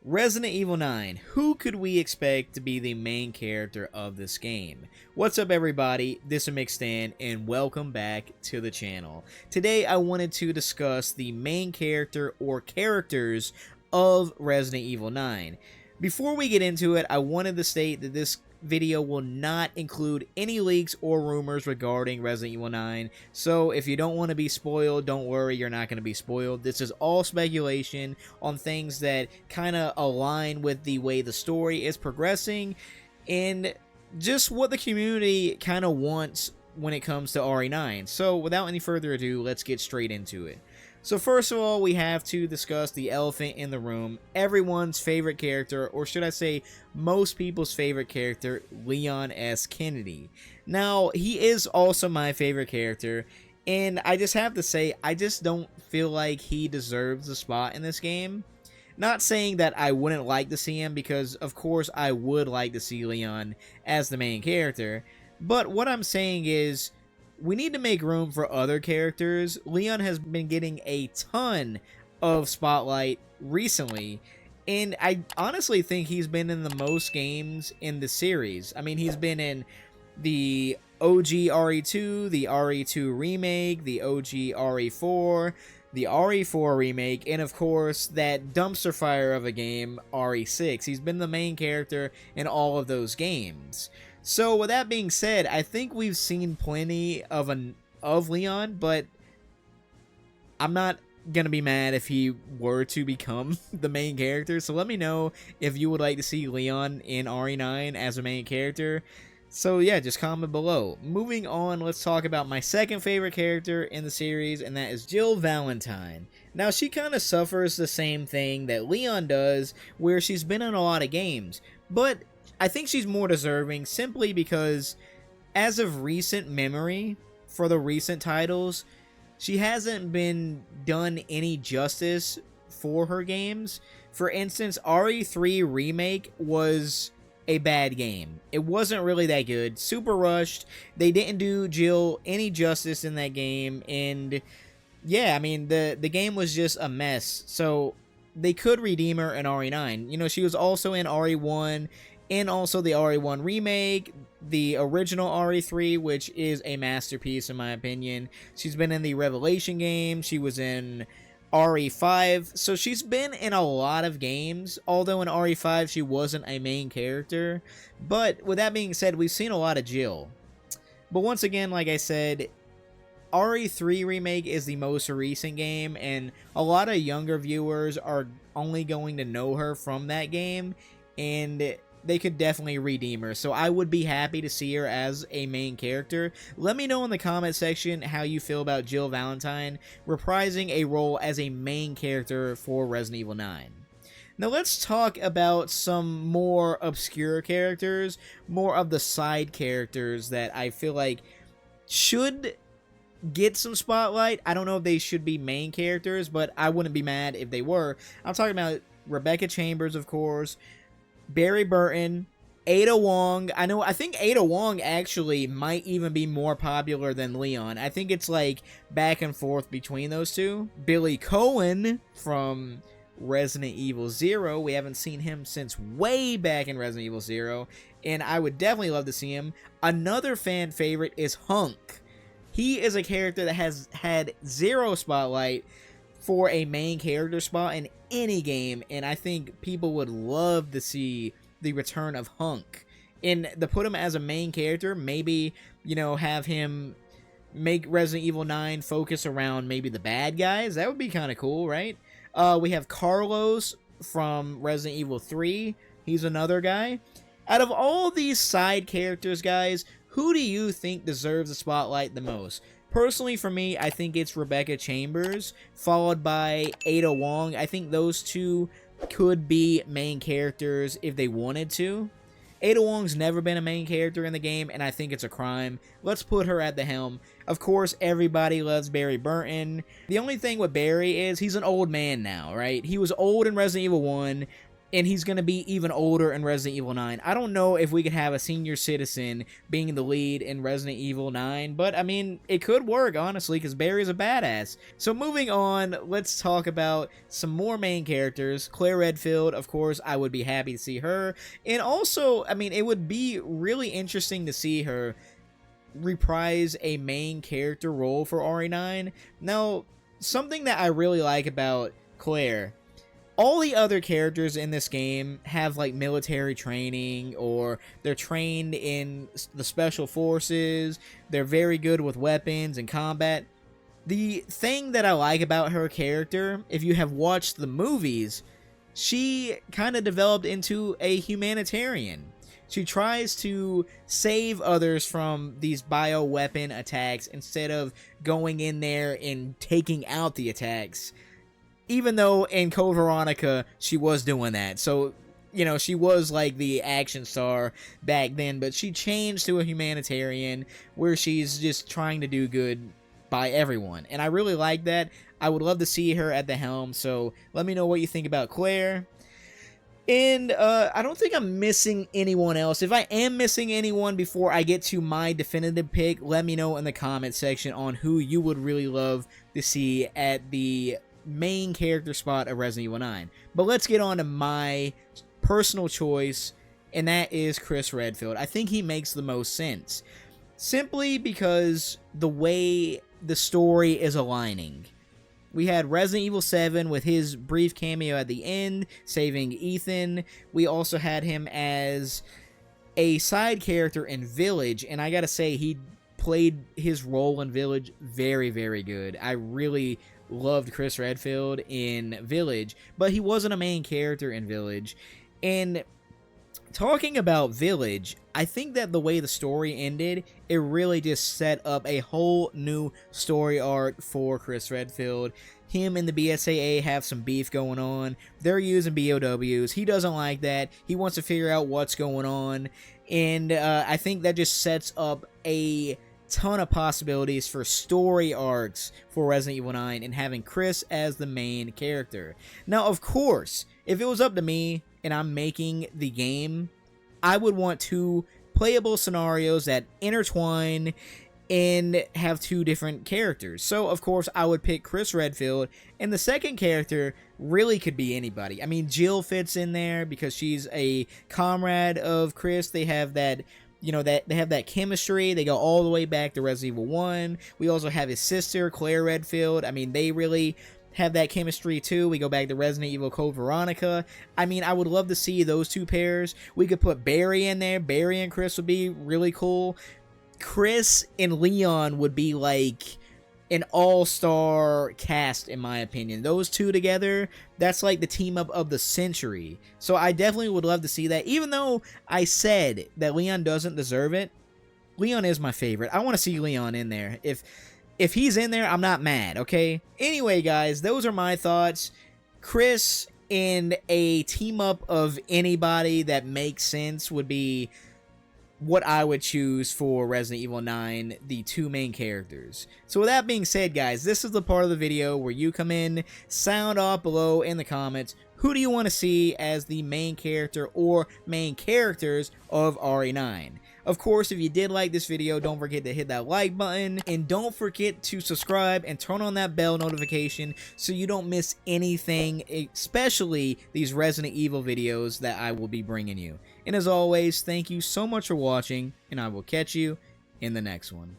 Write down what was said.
Resident Evil 9, who could we expect to be the main character of this game? What's up everybody, this is McStan and welcome back to the channel. Today I wanted to discuss the main character or characters of Resident Evil 9. Before we get into it, I wanted to state that this video will not include any leaks or rumors regarding Resident Evil 9, so if you don't want to be spoiled, don't worry, you're not going to be spoiled. This is all speculation on things that kind of align with the way the story is progressing and just what the community kind of wants when it comes to RE9. So without any further ado, let's get straight into it. So first of all, we have to discuss the elephant in the room, everyone's favorite character, or should I say most people's favorite character, Leon S. Kennedy. Now, he is also my favorite character, and I just have to say, I just don't feel like he deserves a spot in this game. Not saying that I wouldn't like to see him, because of course I would like to see Leon as the main character, but what I'm saying is, we need to make room for other characters. Leon has been getting a ton of spotlight recently, and I honestly think he's been in the most games in the series. I mean, he's been in the OG RE2, the RE2 remake, the OG RE4, the RE4 remake, and of course, that dumpster fire of a game, RE6. He's been the main character in all of those games. So with that being said, I think we've seen plenty of Leon, but I'm not gonna be mad if he were to become the main character. So let me know if you would like to see Leon in RE9 as a main character. So yeah, just comment below. Moving on, let's talk about my second favorite character in the series, and that is Jill Valentine. Now, she kind of suffers the same thing that Leon does, where she's been in a lot of games, but I think she's more deserving simply because, as of recent memory, for the recent titles, she hasn't been done any justice for her games. For instance, RE3 Remake was a bad game. It wasn't really that good. Super rushed. They didn't do Jill any justice in that game, and yeah, I mean, the game was just a mess. So they could redeem her in RE9. You know, she was also in RE1, and also the RE1 remake, the original RE3, which is a masterpiece in my opinion. She's been in the Revelation game, she was in RE5, so she's been in a lot of games, although in RE5 she wasn't a main character. But with that being said, we've seen a lot of Jill. But once again, like I said, RE3 Remake is the most recent game, and a lot of younger viewers are only going to know her from that game, and they could definitely redeem her. So I would be happy to see her as a main character. Let me know in the comment section how you feel about Jill Valentine reprising a role as a main character for Resident Evil 9. Now let's talk about some more obscure characters, more of the side characters that I feel like should get some spotlight. I don't know if they should be main characters, but I wouldn't be mad if they were. I'm talking about Rebecca Chambers, of course, Barry Burton, Ada Wong. I think Ada Wong actually might even be more popular than Leon. I think it's like back and forth between those two. Billy Cohen from Resident Evil 0. We haven't seen him since way back in Resident Evil 0, and I would definitely love to see him. Another fan favorite is Hunk. He is a character that has had zero spotlight for a main character spot in any game, and I think people would love to see the return of Hunk. And to put him as a main character, maybe, you know, have him make Resident Evil 9 focus around maybe the bad guys. That would be kind of cool, right? We have Carlos from Resident Evil 3. He's another guy. Out of all these side characters, guys, who do you think deserves the spotlight the most? Personally, for me, I think it's Rebecca Chambers, followed by Ada Wong. I think those two could be main characters if they wanted to. Ada Wong's never been a main character in the game, and I think it's a crime. Let's put her at the helm. Of course, everybody loves Barry Burton. The only thing with Barry is he's an old man now, right? He was old in Resident Evil 1. and he's going to be even older in Resident Evil 9. I don't know if we could have a senior citizen being the lead in Resident Evil 9, but I mean, it could work, honestly, because Barry's a badass. So moving on, let's talk about some more main characters. Claire Redfield, of course, I would be happy to see her. And also, I mean, it would be really interesting to see her reprise a main character role for RE9. Now, something that I really like about Claire, all the other characters in this game have like military training, or they're trained in the special forces, they're very good with weapons and combat. The thing that I like about her character, if you have watched the movies, she kind of developed into a humanitarian. She tries to save others from these bioweapon attacks instead of going in there and taking out the attacks. Even though in Code Veronica, she was doing that. So, you know, she was like the action star back then, but she changed to a humanitarian where she's just trying to do good by everyone. And I really like that. I would love to see her at the helm, so let me know what you think about Claire. And I don't think I'm missing anyone else. If I am missing anyone before I get to my definitive pick, let me know in the comment section on who you would really love to see at the main character spot of Resident Evil 9. But let's get on to my personal choice, and that is Chris Redfield. I think he makes the most sense, simply because the way the story is aligning. We had Resident Evil 7 with his brief cameo at the end, saving Ethan. We also had him as a side character in Village, and I gotta say, he played his role in Village very, very good. I really loved Chris Redfield in Village, but he wasn't a main character in Village. And talking about Village, I think that the way the story ended, it really just set up a whole new story arc for Chris Redfield. Him and the BSAA have some beef going on. They're using BOWs. He doesn't like that. He wants to figure out what's going on. And I think that just sets up a ton of possibilities for story arcs for Resident Evil 9 and having Chris as the main character. Now, of course, if it was up to me and I'm making the game, I would want two playable scenarios that intertwine and have two different characters. So, of course, I would pick Chris Redfield, and the second character really could be anybody. I mean, Jill fits in there because she's a comrade of Chris. They have that, you know, that they have that chemistry. They go all the way back to Resident Evil 1. We also have his sister, Claire Redfield. I mean, they really have that chemistry too. We go back to Resident Evil Code Veronica. I mean, I would love to see those two pairs. We could put Barry in there. Barry and Chris would be really cool. Chris and Leon would be like an all-star cast, in my opinion. Those two together, that's like the team up of the century. So I definitely would love to see that. Even though I said that Leon doesn't deserve it, Leon is my favorite. I want to see Leon in there. If he's in there, I'm not mad, okay? Anyway, guys, those are my thoughts. Chris in a team-up of anybody that makes sense would be what I would choose for Resident Evil 9, the two main characters. So with that being said, guys, this is the part of the video where you come in, sound off below in the comments, who do you want to see as the main character or main characters of RE9? Of course, if you did like this video, don't forget to hit that like button, and don't forget to subscribe and turn on that bell notification so you don't miss anything, especially these Resident Evil videos that I will be bringing you. And as always, thank you so much for watching, and I will catch you in the next one.